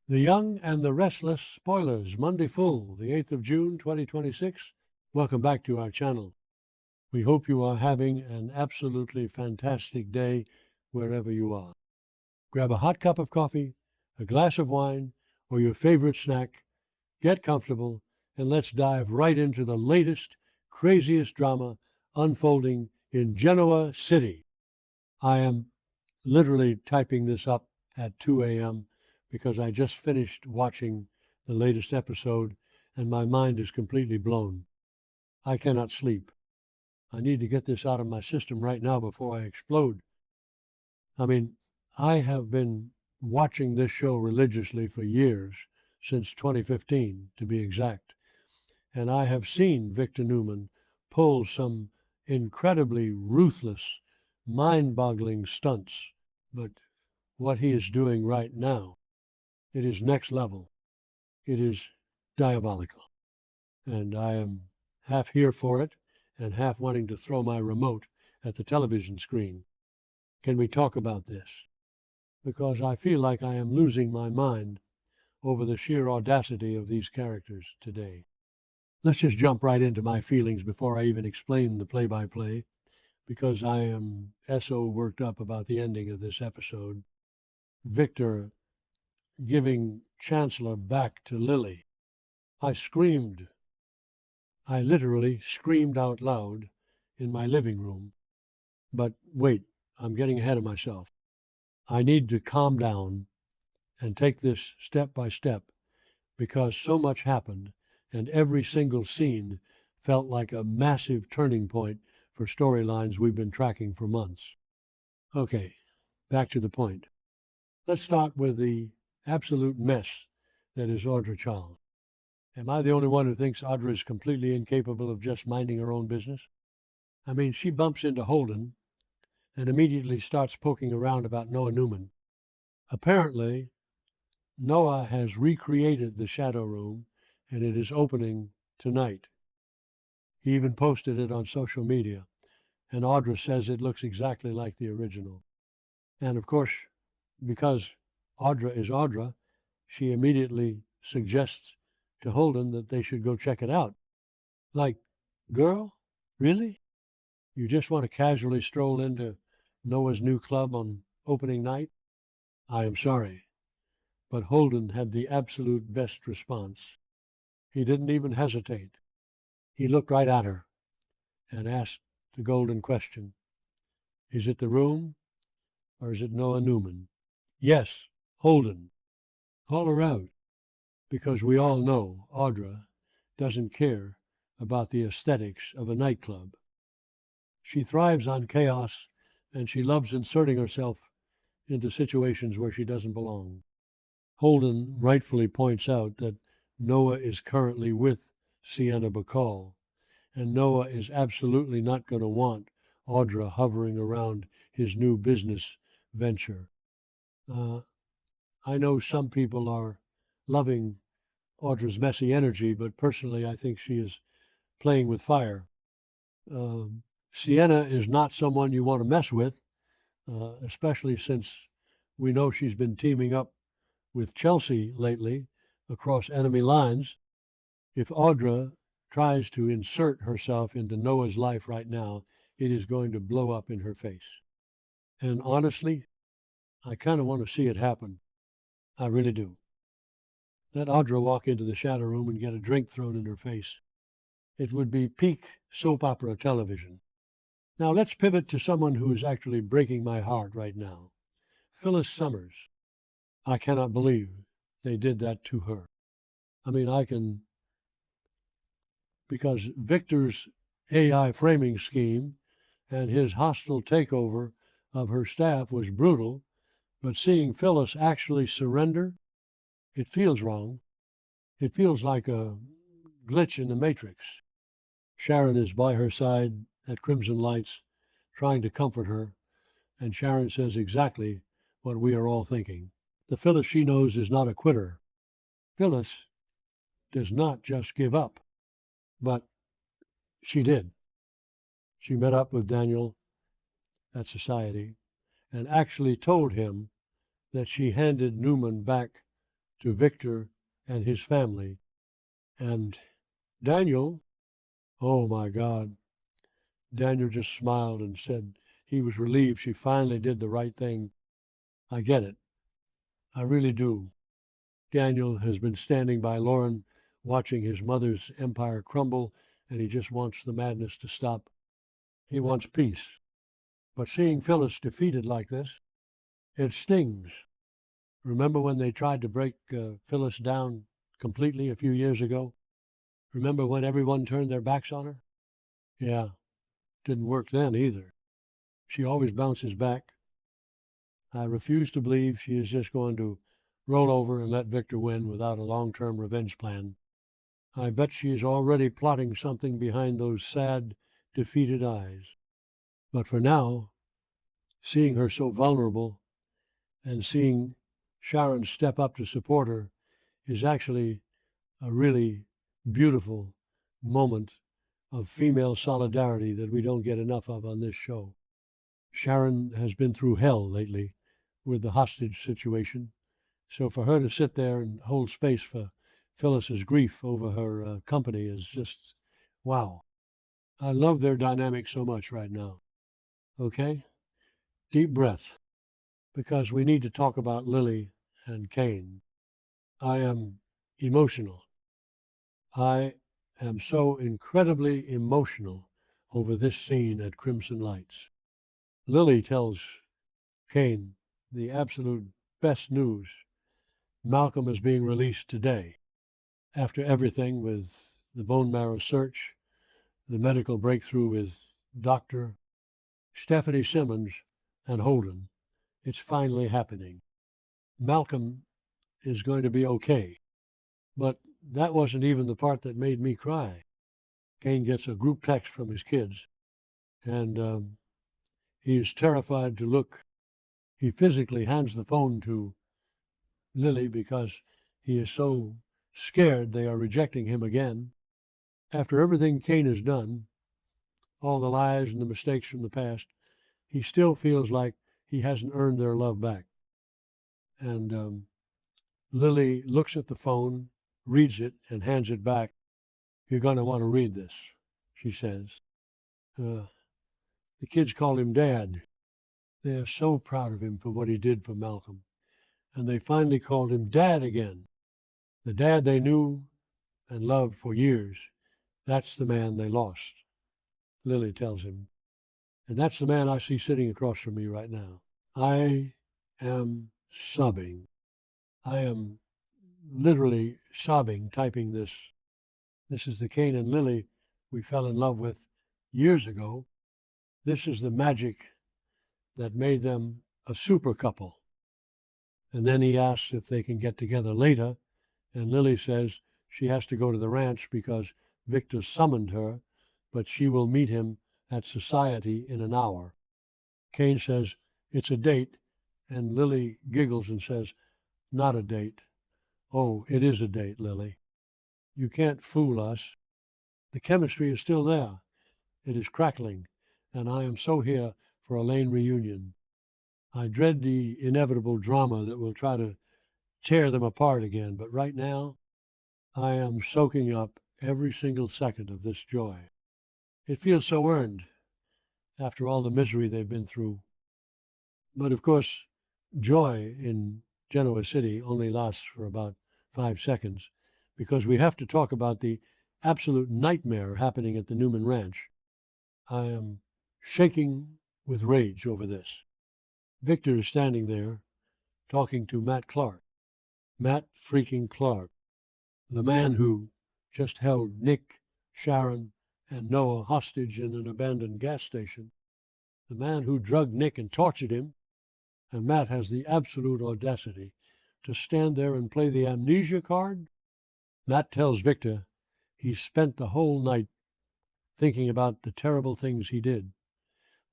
The Young and the Restless spoilers, Monday Full, the 8th of June, 2026. Welcome back to our channel. We hope you are having an absolutely fantastic day wherever you are. Grab a hot cup of coffee, a glass of wine, or your favorite snack, get comfortable, and let's dive right into the latest, craziest drama unfolding in Genoa City. I am literally typing this up at 2 a.m. because I just finished watching the latest episode and my mind is completely blown. I cannot sleep. I need to get this out of my system right now before I explode. I mean, I have been watching this show religiously for years, since 2015 to be exact, and I have seen Victor Newman pull some incredibly ruthless, mind-boggling stunts, but what he is doing right now, it is next level. It is diabolical. And I am half here for it and half wanting to throw my remote at the television screen. Can we talk about this? Because I feel like I am losing my mind over the sheer audacity of these characters today. Let's just jump right into my feelings before I even explain the play-by-play, because I am so worked up about the ending of this episode. Victor giving Chancellor back to Lily. I screamed. I literally screamed out loud in my living room. But wait, I'm getting ahead of myself. I need to calm down and take this step by step because so much happened and every single scene felt like a massive turning point for storylines we've been tracking for months. Okay, back to the point. Let's start with the absolute mess that is Audra Charles. Am I the only one who thinks Audra is completely incapable of just minding her own business? I mean, she bumps into Holden and immediately starts poking around about Noah Newman. Apparently, Noah has recreated the Shadow Room and it is opening tonight. He even posted it on social media, and Audra says it looks exactly like the original. And of course, because Audra is Audra, she immediately suggests to Holden that they should go check it out. Like, girl, really? You just want to casually stroll into Noah's new club on opening night? I am sorry, but Holden had the absolute best response. He didn't even hesitate. He looked right at her and asked the golden question. Is it the room or is it Noah Newman? Yes, Holden. Call her out, because we all know Audra doesn't care about the aesthetics of a nightclub. She thrives on chaos, and she loves inserting herself into situations where she doesn't belong. Holden rightfully points out that Noah is currently with Sienna Bacall, and Noah is absolutely not going to want Audra hovering around his new business venture. I know some people are loving Audra's messy energy, but personally I think she is playing with fire. Sienna is not someone you want to mess with, especially since we know she's been teaming up with Chelsea lately across enemy lines. If Audra tries to insert herself into Noah's life right now, it is going to blow up in her face. And honestly, I kind of want to see it happen. I really do. Let Audra walk into the shadow room and get a drink thrown in her face. It would be peak soap opera television. Now let's pivot to someone who is actually breaking my heart right now. Phyllis Summers. I cannot believe they did that to her. I mean, because Victor's AI framing scheme and his hostile takeover of her staff was brutal, but seeing Phyllis actually surrender, it feels wrong. It feels like a glitch in the Matrix. Sharon is by her side at Crimson Lights, trying to comfort her, and Sharon says exactly what we are all thinking. The Phyllis she knows is not a quitter. Phyllis does not just give up, but she did. She met up with Daniel at Society and actually told him that she handed Newman back to Victor and his family. And Daniel, oh my God, Daniel just smiled and said he was relieved she finally did the right thing. I get it. I really do. Daniel has been standing by Lauren, watching his mother's empire crumble, and he just wants the madness to stop. He wants peace. But seeing Phyllis defeated like this, it stings. Remember when they tried to break Phyllis down completely a few years ago? Remember when everyone turned their backs on her? Yeah, didn't work then either. She always bounces back. I refuse to believe she is just going to roll over and let Victor win without a long-term revenge plan. I bet she is already plotting something behind those sad, defeated eyes. But for now, seeing her so vulnerable and seeing Sharon step up to support her is actually a really beautiful moment of female solidarity that we don't get enough of on this show. Sharon has been through hell lately with the hostage situation. So for her to sit there and hold space for Phyllis's grief over her company is just, wow. I love their dynamic so much right now. Okay? Deep breath, because we need to talk about Lily and Kane. I am emotional. I am so incredibly emotional over this scene at Crimson Lights. Lily tells Kane the absolute best news. Malcolm is being released today. After everything with the bone marrow search, the medical breakthrough with Dr. Stephanie Simmons and Holden, it's finally happening. Malcolm is going to be okay. But that wasn't even the part that made me cry. Kane gets a group text from his kids, and he is terrified to look. He physically hands the phone to Lily because he is so scared they are rejecting him again. After everything Kane has done, all the lies and the mistakes from the past, he still feels like he hasn't earned their love back. And Lily looks at the phone, reads it, and hands it back. You're going to want to read this, she says. The kids call him Dad. They are so proud of him for what he did for Malcolm. And they finally called him Dad again. The dad they knew and loved for years. That's the man they lost, Lily tells him. And that's the man I see sitting across from me right now. I am sobbing. I am literally sobbing typing this. This is the Kane and Lily we fell in love with years ago. This is the magic that made them a super couple. And then he asks if they can get together later, and Lily says she has to go to the ranch because Victor summoned her, but she will meet him at society in an hour. Kane says, it's a date, and Lily giggles and says, not a date. Oh, it is a date, Lily. You can't fool us. The chemistry is still there. It is crackling, and I am so here for a Lane reunion. I dread the inevitable drama that will try to tear them apart again, but right now, I am soaking up every single second of this joy. It feels so earned after all the misery they've been through. But of course, joy in Genoa City only lasts for about 5 seconds because we have to talk about the absolute nightmare happening at the Newman Ranch. I am shaking with rage over this. Victor is standing there talking to Matt Clark. Matt freaking Clark, the man who just held Nick, Sharon, and Noah hostage in an abandoned gas station. The man who drugged Nick and tortured him. And Matt has the absolute audacity to stand there and play the amnesia card. Matt tells Victor he spent the whole night thinking about the terrible things he did,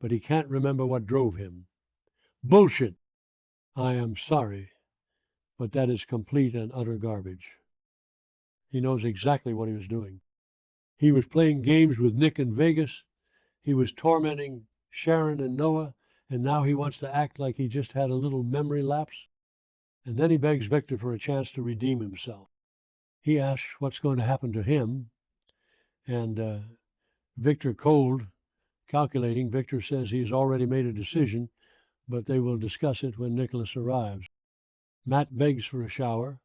but he can't remember what drove him. Bullshit! I am sorry, but that is complete and utter garbage. He knows exactly what he was doing. He was playing games with Nick in Vegas. He was tormenting Sharon and Noah, and now he wants to act like he just had a little memory lapse. And then he begs Victor for a chance to redeem himself. He asks what's going to happen to him, and Victor, cold, calculating, Victor says he's already made a decision, but they will discuss it when Nicholas arrives. Matt begs for a shower,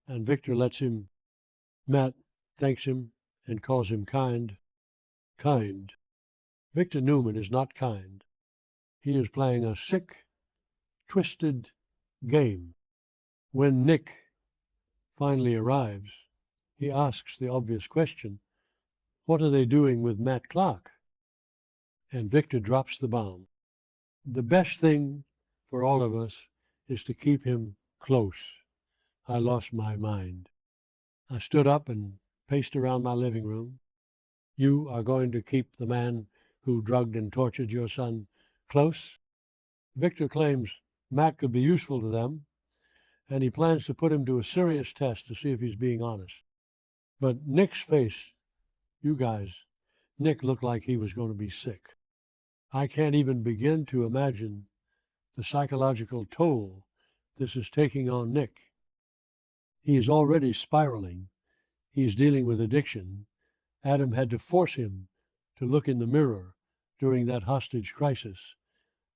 and Victor lets him. Matt thanks him and calls him kind. Kind. Victor Newman is not kind. He is playing a sick, twisted game. When Nick finally arrives, he asks the obvious question, what are they doing with Matt Clark? And Victor drops the bomb. The best thing for all of us is to keep him close. I lost my mind. I stood up and paced around my living room. You are going to keep the man who drugged and tortured your son close? Victor claims Matt could be useful to them, and he plans to put him to a serious test to see if he's being honest. But Nick's face, you guys, Nick looked like he was going to be sick. I can't even begin to imagine the psychological toll this is taking on Nick. He is already spiraling. He's dealing with addiction. Adam had to force him to look in the mirror during that hostage crisis.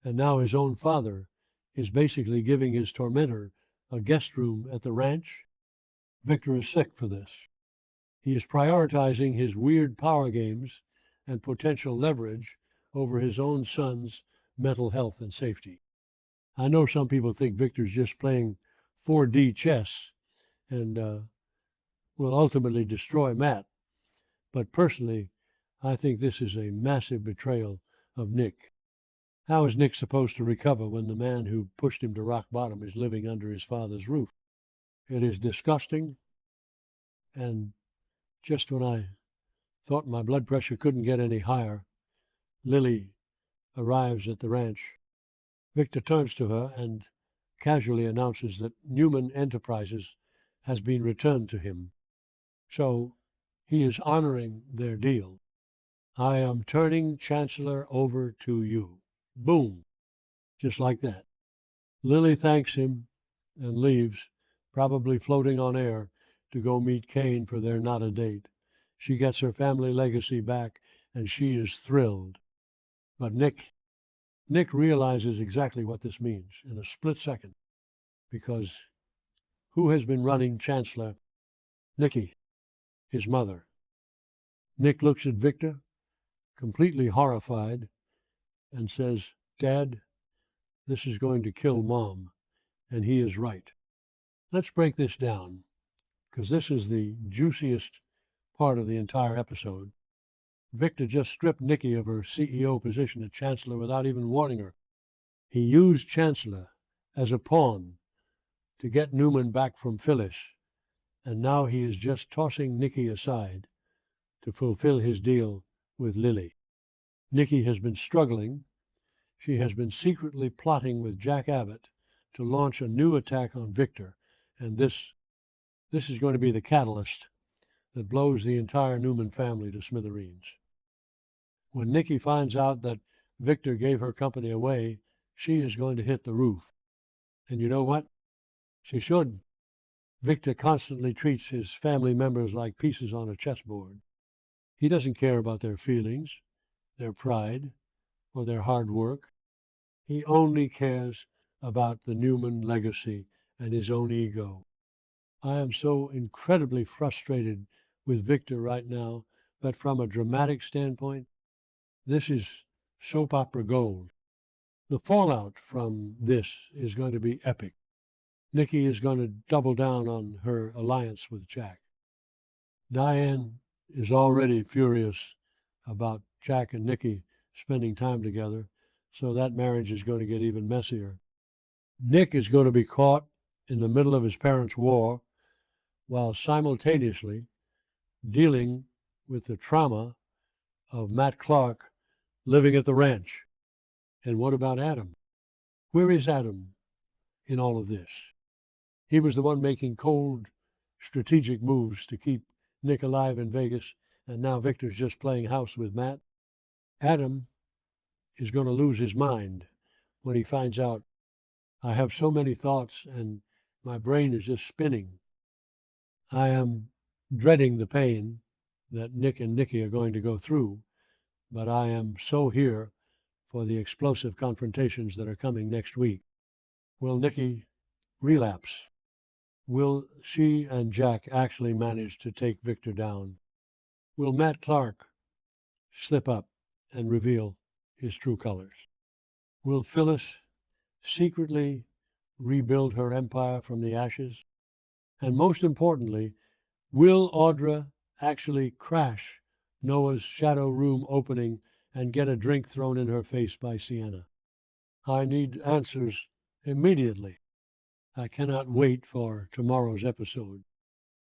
And now his own father is basically giving his tormentor a guest room at the ranch. Victor is sick for this. He is prioritizing his weird power games and potential leverage over his own son's mental health and safety. I know some people think Victor's just playing 4D chess and will ultimately destroy Matt. But personally, I think this is a massive betrayal of Nick. How is Nick supposed to recover when the man who pushed him to rock bottom is living under his father's roof? It is disgusting. And just when I thought my blood pressure couldn't get any higher, Lily arrives at the ranch. Victor turns to her and casually announces that Newman Enterprises has been returned to him. So he is honoring their deal. I am turning Chancellor over to you. Boom. Just like that. Lily thanks him and leaves, probably floating on air, to go meet Kane for their not a date. She gets her family legacy back, and she is thrilled. But Nick realizes exactly what this means in a split second, because who has been running Chancellor? Nikki, his mother. Nick looks at Victor, completely horrified, and says, Dad, this is going to kill Mom. And he is right. Let's break this down, because this is the juiciest part of the entire episode. Victor just stripped Nikki of her CEO position at Chancellor without even warning her. He used Chancellor as a pawn to get Newman back from Phyllis, and now he is just tossing Nikki aside to fulfill his deal with Lily. Nikki has been struggling. She has been secretly plotting with Jack Abbott to launch a new attack on Victor, and this is going to be the catalyst that blows the entire Newman family to smithereens. When Nikki finds out that Victor gave her company away, she is going to hit the roof. And you know what? She should. Victor constantly treats his family members like pieces on a chessboard. He doesn't care about their feelings, their pride, or their hard work. He only cares about the Newman legacy and his own ego. I am so incredibly frustrated with Victor right now, but from a dramatic standpoint, this is soap opera gold. The fallout from this is going to be epic. Nikki is going to double down on her alliance with Jack. Diane is already furious about Jack and Nikki spending time together, so that marriage is going to get even messier. Nick is going to be caught in the middle of his parents' war while simultaneously dealing with the trauma of Matt Clark living at the ranch. And what about Adam? Where is Adam in all of this? He was the one making cold, strategic moves to keep Nick alive in Vegas, and now Victor's just playing house with Matt. Adam is going to lose his mind when he finds out I have so many thoughts, and My brain is just spinning. I am dreading the pain that Nick and Nikki are going to go through, but I am so here for the explosive confrontations that are coming next week. Will Nikki relapse? Will she and Jack actually manage to take Victor down? Will Matt Clark slip up and reveal his true colors? Will Phyllis secretly rebuild her empire from the ashes? And most importantly, will Audra actually crash Noah's shadow room opening and get a drink thrown in her face by Sienna? I need answers immediately. I cannot wait for tomorrow's episode.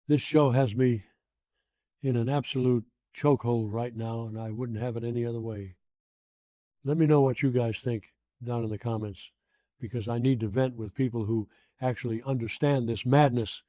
This show has me in an absolute chokehold right now, and I wouldn't have it any other way. Let me know what you guys think down in the comments, because I need to vent with people who actually understand this madness